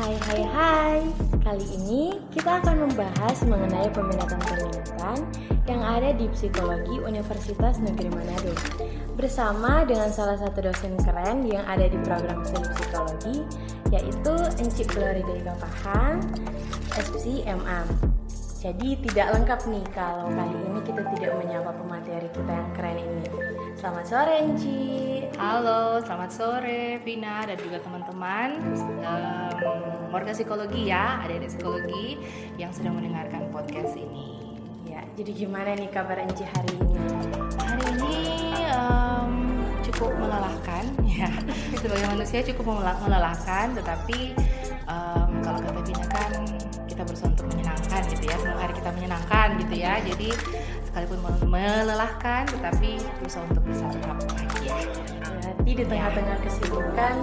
Hai. Kali ini kita akan membahas mengenai peminatan yang ada di Psikologi Universitas Negeri Manado bersama dengan salah satu dosen keren yang ada di program studi psikologi, yaitu Encik Glory dari Pahang, SPCMA. Jadi tidak lengkap nih kalau kali ini kita tidak menyapa pemateri kita yang keren ini. Selamat sore Encik. Halo, selamat sore Vina dan juga teman-teman warga psikologi ya, adik-adik psikologi yang sedang mendengarkan podcast ini. Ya, jadi gimana nih kabar Encik hari ini? Hari ini cukup melelahkan ya. Sebagai manusia cukup melelahkan, tetapi kalau kata Vina kan kita berusaha untuk menyenangkan gitu ya. Semoga hari kita menyenangkan gitu ya. Jadi sekalipun melelahkan, tetapi berusaha untuk bisa tetap bahagia. Berarti di tengah-tengah kesibukan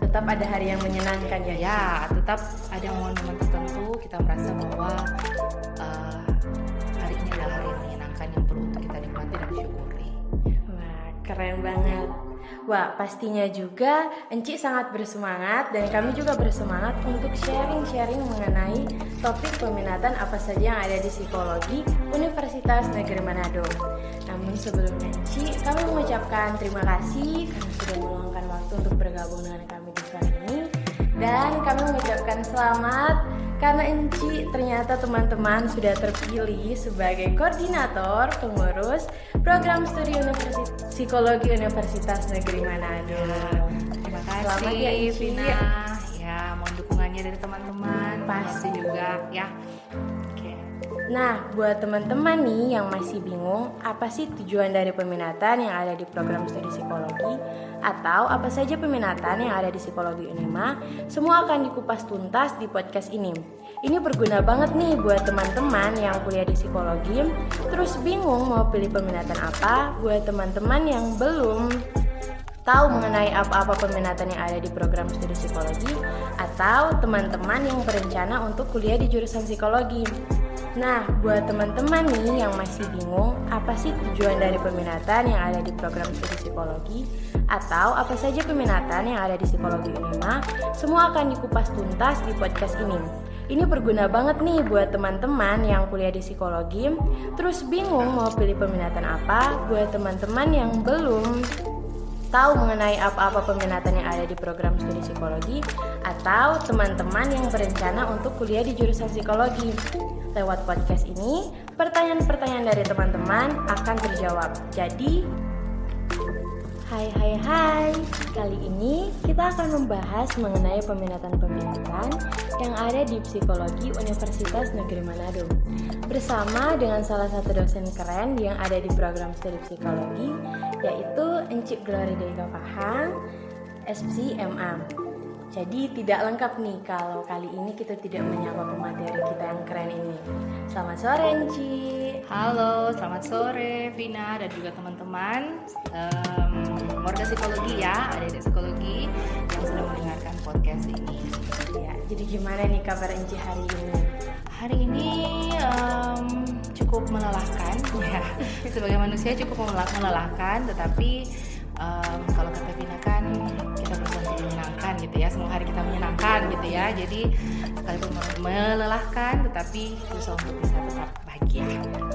tetap ada hari yang menyenangkan ya? Ya, tetap ada momen-momen tertentu kita merasa bahwa hari ini adalah hari yang menyenangkan yang perlu untuk kita nikmati dan syukuri. Wah, keren banget. Wah, pastinya juga Encik sangat bersemangat dan kami juga bersemangat untuk sharing-sharing mengenai topik peminatan apa saja yang ada di Psikologi Universitas Negeri Manado. Namun sebelumnya Encik, kami mengucapkan terima kasih karena sudah meluangkan waktu untuk bergabung dengan kami di sore ini. Dan kami mengucapkan selamat karena Encik ternyata teman-teman sudah terpilih sebagai koordinator pengurus program studi Psikologi Universitas Negeri Manado. Terima kasih Selamat ya Encik. Vina. Ya, mohon dukungannya dari teman-teman. Pasti juga ya. Oke. Nah, buat teman-teman nih yang masih bingung apa sih tujuan dari peminatan yang ada di program studi psikologi atau apa saja peminatan yang ada di Psikologi Unima, semua akan dikupas tuntas di podcast ini. Ini berguna banget nih buat teman-teman yang kuliah di psikologi, terus bingung mau pilih peminatan apa, buat teman-teman yang belum tahu mengenai apa-apa peminatan yang ada di program studi psikologi, atau teman-teman yang berencana untuk kuliah di jurusan psikologi. Nah, buat teman-teman nih yang masih bingung apa sih tujuan dari peminatan yang ada di program studi psikologi atau apa saja peminatan yang ada di Psikologi Unima, semua akan dikupas tuntas di podcast ini. Ini berguna banget nih buat teman-teman yang kuliah di psikologi, terus bingung mau pilih peminatan apa, buat teman-teman yang belum tahu mengenai apa-apa peminatan yang ada di program studi psikologi, atau teman-teman yang berencana untuk kuliah di jurusan psikologi. Lewat podcast ini, pertanyaan-pertanyaan dari teman-teman akan terjawab. Jadi, Hai. Kali ini kita akan membahas mengenai peminatan yang ada di Psikologi Universitas Negeri Manado bersama dengan salah satu dosen keren yang ada di program studi psikologi, yaitu Encik Glory dari Pahang, SPCMA. Jadi tidak lengkap nih kalau kali ini kita tidak menyapa pemateri kita yang keren ini. Selamat sore Encik. Halo, selamat sore Vina dan juga teman-teman warga psikologi ya, adik-adik psikologi yang sedang mendengarkan podcast ini. Ya, jadi gimana nih kabar Encik hari ini? Hari ini cukup melelahkan ya. Sebagai manusia cukup melelahkan, tetapi kalau kata Vina kan kita berusaha untuk menyenangkan gitu ya. Semoga hari kita menyenangkan gitu ya. Jadi sekalipun melelahkan, tetapi berusaha untuk bisa tetap bahagia.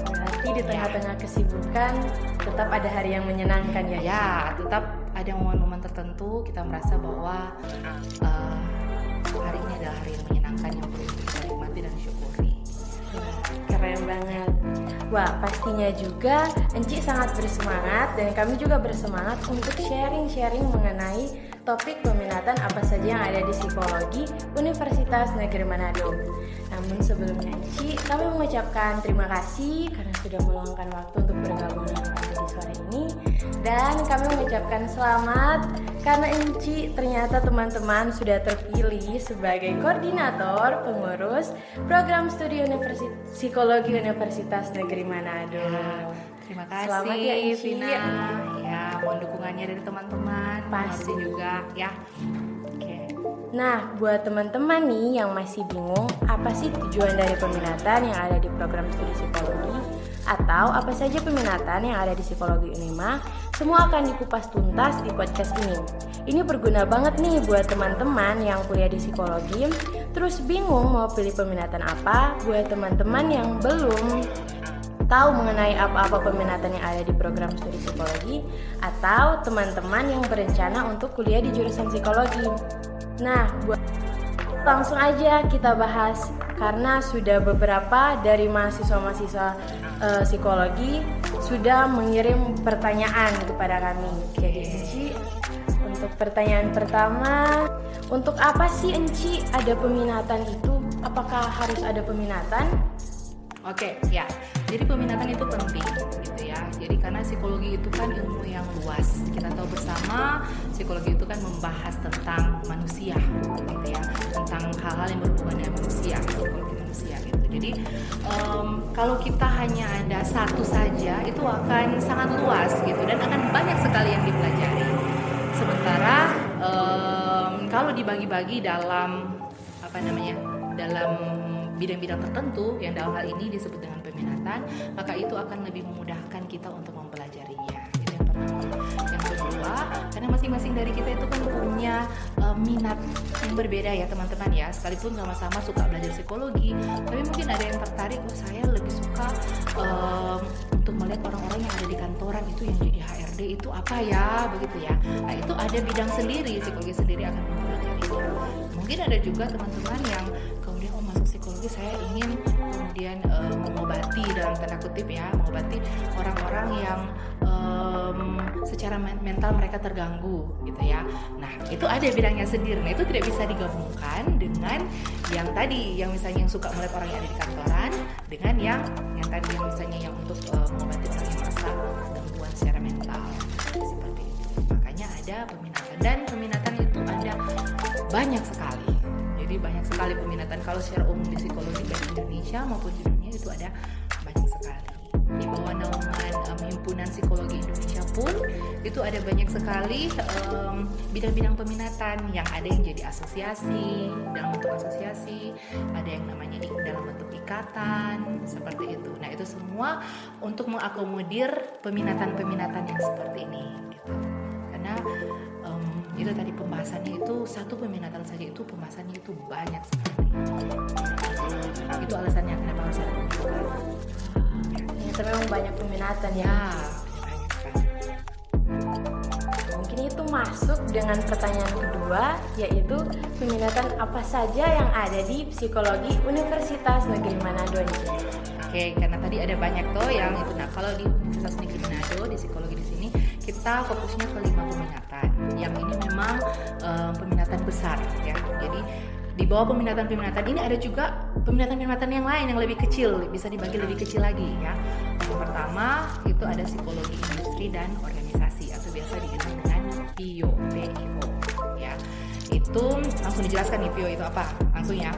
Berarti di tengah-tengah kesibukan tetap ada hari yang menyenangkan ya? Ya, tetap ada momen-momen tertentu kita merasa bahwa hari ini adalah hari yang menyenangkan yang perlu kita nikmati dan syukuri. Keren banget. Wah, pastinya juga Encik sangat bersemangat dan kami juga bersemangat untuk sharing-sharing mengenai topik peminatan apa saja yang ada di Psikologi Universitas Negeri Manado. Namun sebelumnya Encik, kami mengucapkan terima kasih karena sudah meluangkan waktu untuk bergabung dengan kami di sore ini. Dan kami mengucapkan selamat karena Encik ternyata teman-teman sudah terpilih sebagai koordinator pengurus program studi Psikologi Universitas Negeri Manado. Terima kasih. Selamat ya Encik. Vina. Ya, mohon dukungannya dari teman-teman. Pasti juga ya. Oke. Nah, buat teman-teman nih yang masih bingung apa sih tujuan dari peminatan yang ada di program studi psikologi atau apa saja peminatan yang ada di Psikologi Unema, semua akan dikupas tuntas di podcast ini. Ini berguna banget nih buat teman-teman yang kuliah di psikologi, terus bingung mau pilih peminatan apa, buat teman-teman yang belum tahu mengenai apa-apa peminatan yang ada di program studi psikologi, atau teman-teman yang berencana untuk kuliah di jurusan psikologi. Nah, langsung aja kita bahas, karena sudah beberapa dari mahasiswa-mahasiswa psikologi sudah mengirim pertanyaan kepada kami. Jadi Enci, untuk pertanyaan pertama, untuk apa sih Enci ada peminatan itu? Apakah harus ada peminatan? Oke, ya. Jadi peminatan itu penting gitu ya. Jadi karena psikologi itu kan ilmu yang luas. Kita tahu bersama psikologi itu kan membahas tentang manusia gitu ya. Tentang hal-hal yang berhubungan dengan manusia, psikologi manusia gitu. Jadi kalau kita hanya ada satu saja itu akan sangat luas gitu dan akan banyak sekali yang dipelajari. Sementara kalau dibagi-bagi dalam dalam bidang-bidang tertentu yang dalam hal ini disebut dengan peminatan, maka itu akan lebih memudahkan kita untuk mempelajarinya. Itu yang pertama. Yang kedua, karena masing-masing dari kita itu kan punya minat yang berbeda ya teman-teman ya. Sekalipun sama-sama suka belajar psikologi, tapi mungkin ada yang tertarik, saya lebih suka untuk melihat orang-orang yang ada di kantoran itu yang jadi HRD itu apa ya, begitu ya. Nah itu ada bidang sendiri, psikologi sendiri akan mempelajarinya. Mungkin ada juga teman-teman yang kemudian masuk psikologi saya ingin kemudian mengobati dalam tanda kutip ya, mengobati orang-orang yang secara mental mereka terganggu gitu ya. Nah itu ada bidangnya sendiri. Nah itu tidak bisa digabungkan dengan yang tadi, yang misalnya yang suka melihat orang yang ada di kantoran, dengan yang tadi yang misalnya yang untuk mengobati orang yang merasa gangguan secara mental seperti itu. Makanya ada peminatan, dan peminatan itu ada banyak sekali. Jadi banyak sekali peminatan kalau secara umum di psikologi baik di Indonesia maupun di dunia itu ada banyak sekali. Di bawah naungan Himpunan Psikologi Indonesia pun itu ada banyak sekali bidang-bidang peminatan yang ada yang jadi asosiasi, dalam bentuk asosiasi, ada yang namanya dalam bentuk ikatan, seperti itu. Nah itu semua untuk mengakomodir peminatan-peminatan yang seperti ini gitu. Karena itu tadi pembahasannya itu satu peminatan saja itu pembahasannya itu banyak sekali. Itu alasannya kenapa harus ada peminatan. Ternyata memang banyak peminatan ya. Banyak sekali. Mungkin itu masuk dengan pertanyaan kedua, yaitu peminatan apa saja yang ada di Psikologi Universitas Negeri Manado. Oke, karena tadi ada banyak tuh yang itu. Nah, kalau di Universitas Negeri Manado di psikologi di sini kita fokusnya ke 5 peminatan. Yang ini memang peminatan besar ya. Jadi di bawah peminatan-peminatan ini ada juga peminatan-peminatan yang lain yang lebih kecil, bisa dibagi lebih kecil lagi ya. Yang pertama itu ada psikologi industri dan organisasi atau biasa dikenal dengan PIO, ya. Itu langsung dijelaskan nih PIO itu apa, langsung ya.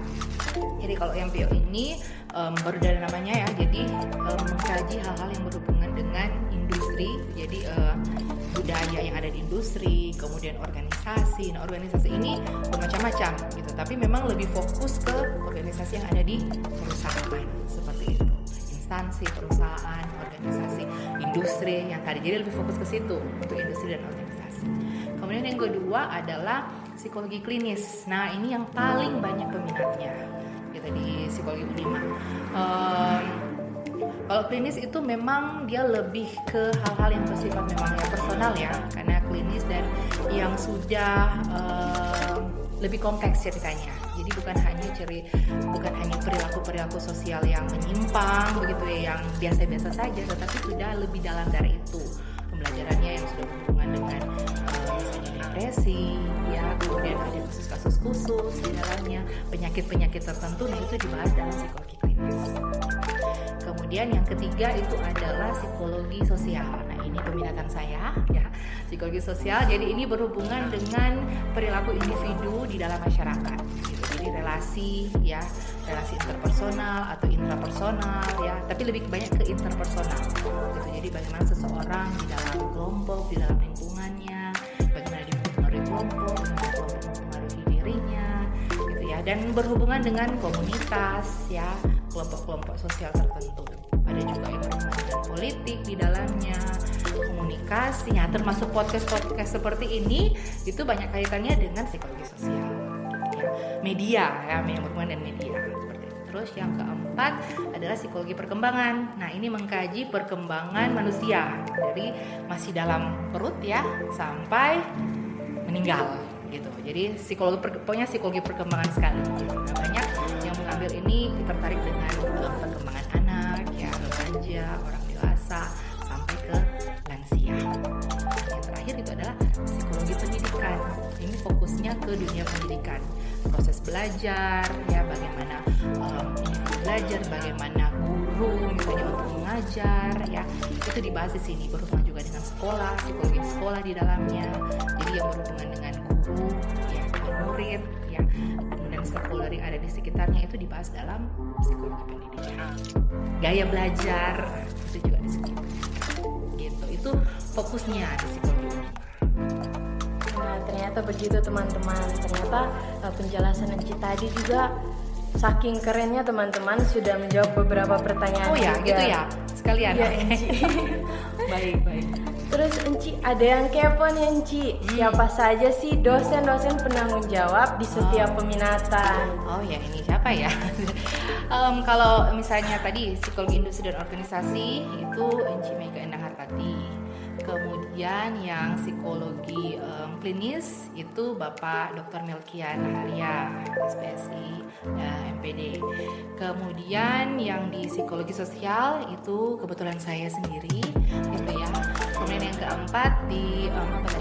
Jadi kalau yang PIO ini baru dari namanya ya, jadi mengkaji hal-hal yang berhubungan dengan industri, jadi budaya yang ada di industri, kemudian organisasi. Nah organisasi ini bermacam-macam gitu, tapi memang lebih fokus ke organisasi yang ada di perusahaan seperti itu, instansi perusahaan, organisasi, industri yang tadi, jadi lebih fokus ke situ untuk industri dan organisasi. Kemudian yang kedua adalah psikologi klinis. Nah ini yang paling banyak peminatnya gitu di psikologi Unema. Kalau klinis itu memang dia lebih ke hal-hal yang bersifat memang ya personal ya, karena klinis dan yang sudah lebih kompleks ceritanya. Jadi bukan hanya perilaku sosial yang menyimpang begitu ya, yang biasa-biasa saja, tetapi sudah lebih dalam dari itu. Pembelajarannya yang sudah berhubungan dengan misalnya depresi ya, kemudian ada kasus-kasus khusus di dalamnya, penyakit-penyakit tertentu. Nah itu dibahas dalam psikologi klinis. Kemudian yang ketiga itu adalah psikologi sosial. Nah ini peminatan saya ya, psikologi sosial. Jadi ini berhubungan dengan perilaku individu di dalam masyarakat. Gitu. Jadi relasi ya, relasi interpersonal atau intrapersonal ya, tapi lebih banyak ke interpersonal. Gitu. Jadi bagaimana seseorang di dalam kelompok, di dalam lingkungannya, bagaimana dia mempengaruhi kelompok, bagaimana kelompok mempengaruhi dirinya, gitu ya. Dan berhubungan dengan komunitas ya, kelompok-kelompok sosial tertentu. ada juga yang berhubungan dengan politik di dalamnya, komunikasi, ya, termasuk podcast seperti ini itu banyak kaitannya dengan psikologi sosial, ya. Media, ya, yang berhubungan dengan media seperti itu. Terus yang keempat adalah psikologi perkembangan. Nah, ini mengkaji perkembangan manusia dari masih dalam perut ya sampai meninggal gitu. Jadi pokoknya psikologi perkembangan sekali. Gitu. Nah, banyak yang mengambil ini tertarik dengan perkembangan anak, ya, remaja, orang dewasa sampai ke lansia. Yang terakhir itu adalah psikologi pendidikan. Ini fokusnya ke dunia pendidikan, proses belajar, ya, bagaimana belajar, bagaimana guru misalnya untuk mengajar, ya, itu dibahas di sini. Berhubungan juga dengan sekolah, psikologi sekolah di dalamnya. Jadi yang berhubungan dengan guru, ya, murid, ya, kemudian stakeholder yang ada di sekitarnya itu dibahas dalam psikologi pendidikan. Gaya belajar itu juga disebut. Gitu. Itu fokusnya di psikologi ini. Nah, ternyata begitu teman-teman. Ternyata penjelasan Enci tadi juga saking kerennya teman-teman sudah menjawab beberapa pertanyaan. Oh ya, juga. gitu ya. Sekalian. Iya, Enci. Baik. Terus Enci, ada yang kepo nih Enci. Siapa saja sih dosen-dosen penanggung jawab di setiap peminatan? Oh ya, ini siapa ya? Kalau misalnya tadi psikologi industri dan organisasi itu Enci Mega Endang Hartati. Kemudian yang psikologi klinis itu Bapak Dr. Melkian Haria, SPSI, MPD. Kemudian yang di psikologi sosial itu kebetulan saya sendiri, gitu ya. Kemudian yang keempat di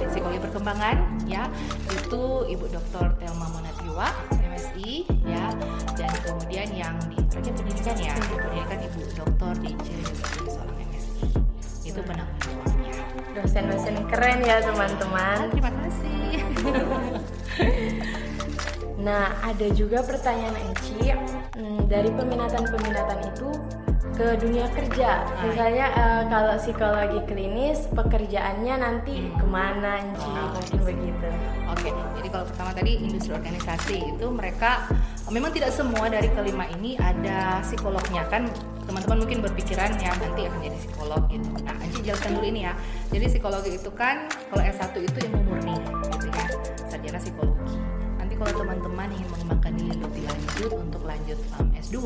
psikologi perkembangan, ya, itu Ibu Dr. Thelma Monatiwa, MSI, ya. Dan kemudian yang di pendidikan, ya, pendidikan Ibu Dr. DJ Solang, MSI. Itu penanggung jawabnya. Dosen-dosen keren ya teman-teman. Terima kasih. Nah, ada juga pertanyaan Enci, dari peminatan-peminatan itu ke dunia kerja. Misalnya kalau psikologi klinis pekerjaannya nanti kemana Enci? Mungkin begitu. Oke, jadi kalau pertama tadi industri organisasi itu mereka memang tidak semua dari kelima ini ada psikolognya kan. Teman-teman mungkin berpikiran ya nanti akan jadi psikolog gitu. Nah, Anci jelaskan dulu ini ya. Jadi psikologi itu kan kalau S1 itu ilmu murni gitu ya, sarjana psikologi. Nanti kalau teman-teman ingin mengembangkan diri lebih lanjut untuk lanjut S2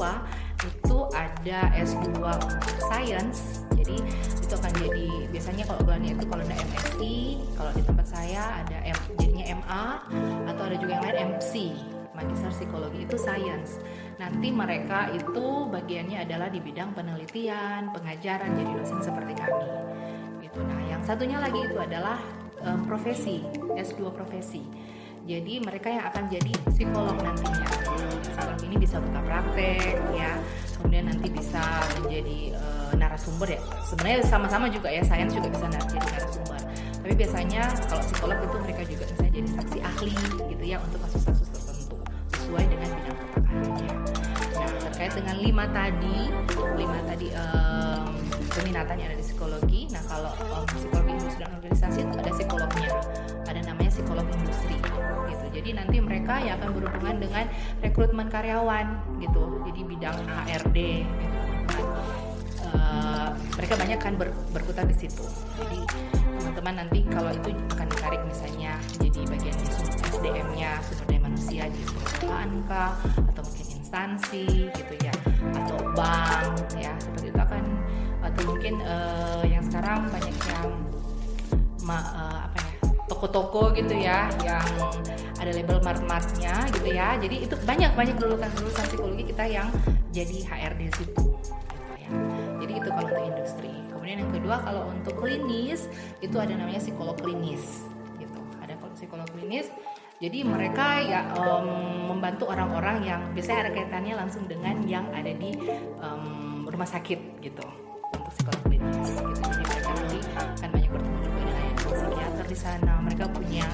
itu ada S2 untuk science. Jadi itu akan jadi biasanya kalau gelarnya itu kalau ada MSI, kalau di tempat saya ada jadinya MA atau ada juga yang lain MC. Magister psikologi itu science. Nanti mereka itu bagiannya adalah di bidang penelitian, pengajaran, jadi dosen seperti kami. Gitu. Nah, yang satunya lagi itu adalah profesi, S2 profesi. Jadi mereka yang akan jadi psikolog nantinya. Psikolog ini bisa buka praktek, ya. Kemudian nanti bisa menjadi narasumber ya. Sebenarnya sama-sama juga ya, science juga bisa jadi narasumber. Tapi biasanya kalau psikolog itu mereka juga bisa jadi saksi ahli gitu ya untuk kasus-kasus tertentu sesuai dengan bidang kepakarannya. Nah, terkait dengan lima tadi peminatan yang ada di psikologi. Nah, kalau psikologi industri dan organisasi itu ada psikolognya, ada namanya psikolog industri gitu. Jadi nanti mereka yang akan berhubungan dengan rekrutmen karyawan gitu. Jadi bidang HRD gitu. Mereka banyak kan berkutat di situ. Jadi teman-teman nanti kalau itu akan ditarik misalnya jadi bagian di SDM-nya, sumber daya manusia di perusahaan kah, atau mungkin instansi gitu ya, atau bank ya, seperti itu akan, atau mungkin yang sekarang banyak yang toko-toko gitu ya, yang ada label mart-martnya gitu ya. Jadi itu banyak lulusan psikologi kita yang jadi HRD situ gitu ya. Jadi itu kalau untuk industri. Kemudian yang kedua kalau untuk klinis itu ada namanya psikolog klinis gitu. Ada psikolog klinis. Jadi mereka ya membantu orang-orang yang biasanya ada kaitannya langsung dengan yang ada di rumah sakit gitu. Untuk psikolog klinis gitu. Jadi mereka nanti akan banyak bertemu juga dengan psikiater di sana. Mereka punya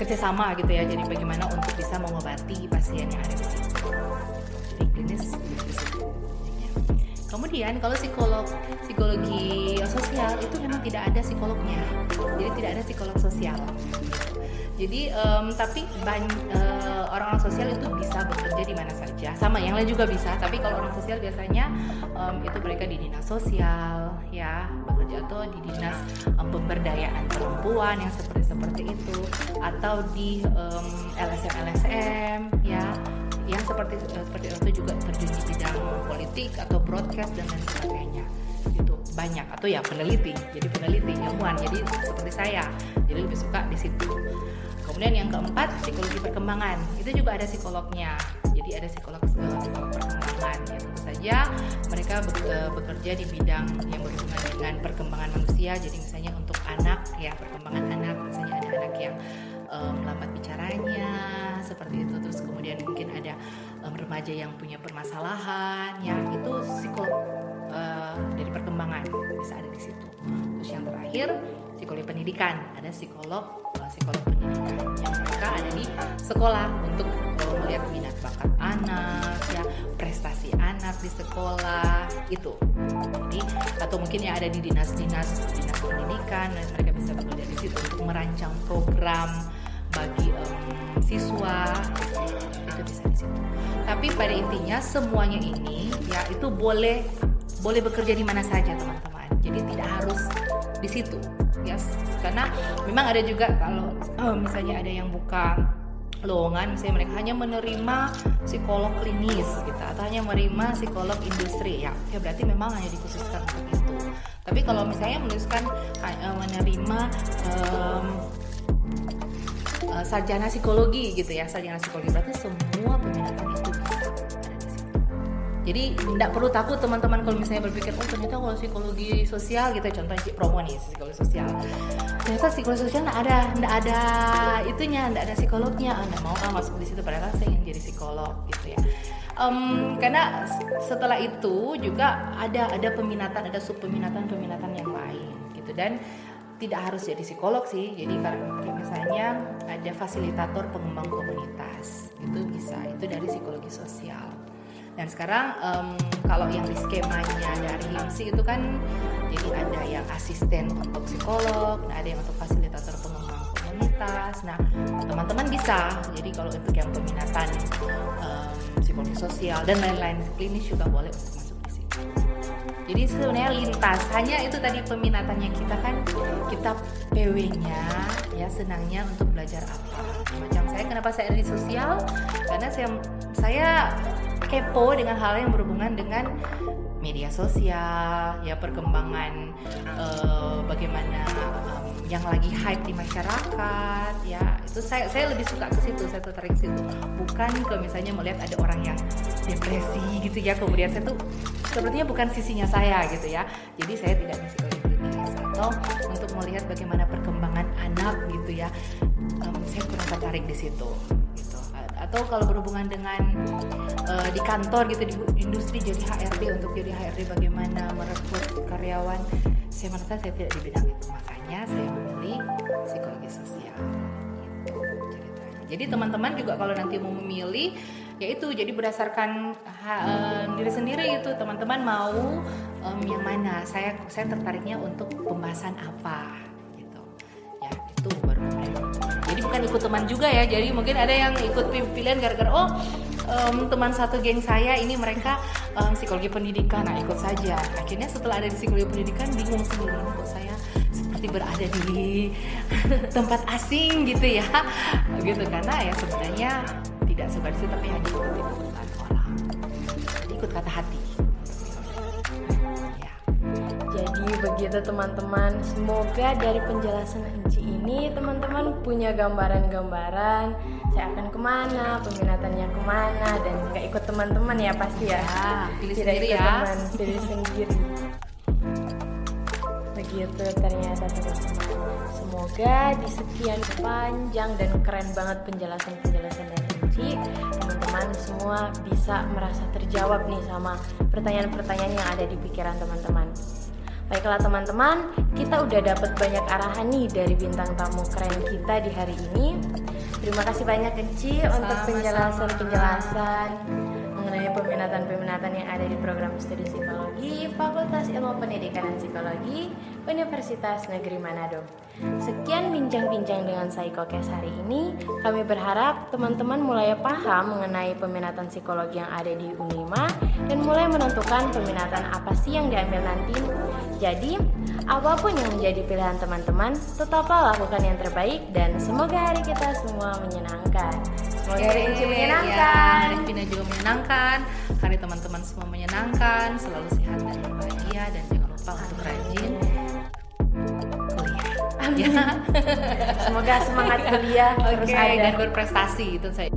kerjasama gitu ya. Jadi bagaimana untuk bisa mengobati pasien yang ada di situ. Jadi klinis di situ. Kemudian kalau psikologi sosial itu memang tidak ada psikolognya, jadi tidak ada psikolog sosial. Jadi tapi orang-orang sosial itu bisa bekerja di mana saja, sama yang lain juga bisa. Tapi kalau orang sosial biasanya itu mereka di dinas sosial, ya bekerja, atau di dinas pemberdayaan perempuan yang seperti itu, atau di LSM, ya yang seperti itu juga terjun di bidang politik atau broadcast dan lain sebagainya. Itu banyak, atau ya peneliti, jadi peneliti ilmuwan, jadi seperti saya, jadi lebih suka di situ. Kemudian yang keempat, psikologi perkembangan, itu juga ada psikolognya, jadi ada psikolog perkembangan. Ya, tentu saja mereka bekerja di bidang yang berhubungan dengan perkembangan manusia, jadi misalnya untuk anak, ya perkembangan anak, misalnya ada anak yang melambat bicaranya, seperti itu. Terus kemudian mungkin ada remaja yang punya permasalahan, ya itu psikolog dari perkembangan bisa ada di situ. Terus yang terakhir, psikologi pendidikan, ada psikolog pendidikan yang mereka ada di sekolah untuk melihat minat bakat anak, ya prestasi anak di sekolah itu. Jadi atau mungkin yang ada di dinas pendidikan, dan mereka bisa bekerja di situ untuk merancang program bagi siswa, itu bisa di situ. Tapi pada intinya semuanya ini ya itu boleh bekerja di mana saja teman-teman. Jadi tidak harus di situ, ya. Karena memang ada juga kalau misalnya ada yang buka lowongan, misalnya mereka hanya menerima psikolog klinis gitu, atau hanya menerima psikolog industri, ya berarti memang hanya dikhususkan untuk itu. Tapi kalau misalnya menerima sarjana psikologi gitu ya, sarjana psikologi, berarti semua peminatan itu bisa ada di situ. Jadi tidak perlu takut teman-teman kalau misalnya berpikir, oh ternyata kalau psikologi sosial gitu, contohnya promo nih, psikologi sosial, ternyata psikologi sosial tidak ada itunya, tidak ada psikolognya, nggak mau masuk di situ, padahal saya ingin jadi psikolog gitu ya. Karena setelah itu juga ada peminatan, ada subpeminatan yang lain gitu, dan tidak harus jadi psikolog sih. Jadi kalau misalnya ada fasilitator pengembang komunitas, itu bisa, itu dari psikologi sosial. Dan sekarang kalau yang di skemanya dari HIMSI itu kan, jadi ada yang asisten untuk psikolog, ada yang untuk fasilitator pengembang komunitas. Nah teman-teman bisa, jadi kalau untuk yang peminatan psikologi sosial dan lain-lain, klinis juga boleh untuk masuk di situ. Jadi sebenarnya lintas, hanya itu tadi peminatannya kita kan, kita PW-nya ya senangnya untuk belajar apa. Macam saya, kenapa saya ada di sosial? Karena saya kepo dengan hal yang berhubungan dengan media sosial, ya perkembangan bagaimana yang lagi hype di masyarakat, ya itu saya lebih suka ke situ, saya tertarik ke situ, bukan ke misalnya melihat ada orang yang depresi gitu ya, kemudian saya tuh sepertinya bukan sisinya saya gitu ya, jadi saya tidak di psikologi klinis. Atau untuk melihat bagaimana perkembangan anak gitu ya, saya kurang tertarik di situ gitu. Atau kalau berhubungan dengan di kantor gitu, di industri, jadi HRD, untuk jadi HRD bagaimana merekrut karyawan, saya merasa saya tidak di bidang itu, makanya saya memilih psikologi sosial gitu ceritanya. Jadi teman-teman juga kalau nanti mau memilih, yaitu jadi berdasarkan diri sendiri gitu, teman-teman mau yang mana. Saya tertariknya untuk pembahasan apa gitu ya, itu baru jadi bukan ikut teman juga ya. Jadi mungkin ada yang ikut pilihan gara-gara teman satu geng saya ini mereka psikologi pendidikan, nah ikut saja. Akhirnya setelah ada di psikologi pendidikan bingung sendiri, kok saya seperti berada di tempat asing gitu ya, gitu. Karena ya sebenarnya tidak seperti itu, tapi hanya ikuti kebutuhan orang, jadi ikut kata hati ya. Jadi begitu teman-teman, semoga dari penjelasan Enci ini teman-teman punya gambaran-gambaran saya akan kemana, peminatannya kemana, dan nggak ikut teman-teman ya pasti ya, pilih tidak sendiri ikut ya, teman, pilih sendiri. Begitu ternyata teman-teman. Semoga di sekian panjang dan keren banget penjelasan dari Enci, teman-teman semua bisa merasa terjawab nih sama pertanyaan-pertanyaan yang ada di pikiran teman-teman. Baiklah teman-teman, kita udah dapat banyak arahan nih dari bintang tamu keren kita di hari ini. Terima kasih banyak Enci untuk penjelasan mengenai peminatan-peminatan yang ada di program studi psikologi Fakultas Ilmu Pendidikan dan Psikologi Universitas Negeri Manado. Sekian bincang-bincang dengan Psikokes hari ini. Kami berharap teman-teman mulai paham mengenai peminatan psikologi yang ada di Unima dan mulai menentukan peminatan apa sih yang diambil nanti. Jadi, apapun yang menjadi pilihan teman-teman, tetaplah lakukan yang terbaik dan semoga hari kita semua menyenangkan. Semoga hari Inci menyenangkan. Hari Vina juga menyenangkan. Hari teman-teman semua menyenangkan. Selalu sehat dan berbahagia dan jangan lupa untuk rajin kuliah. Amin. Semoga semangat kuliah terus ada dan berprestasi itu saya.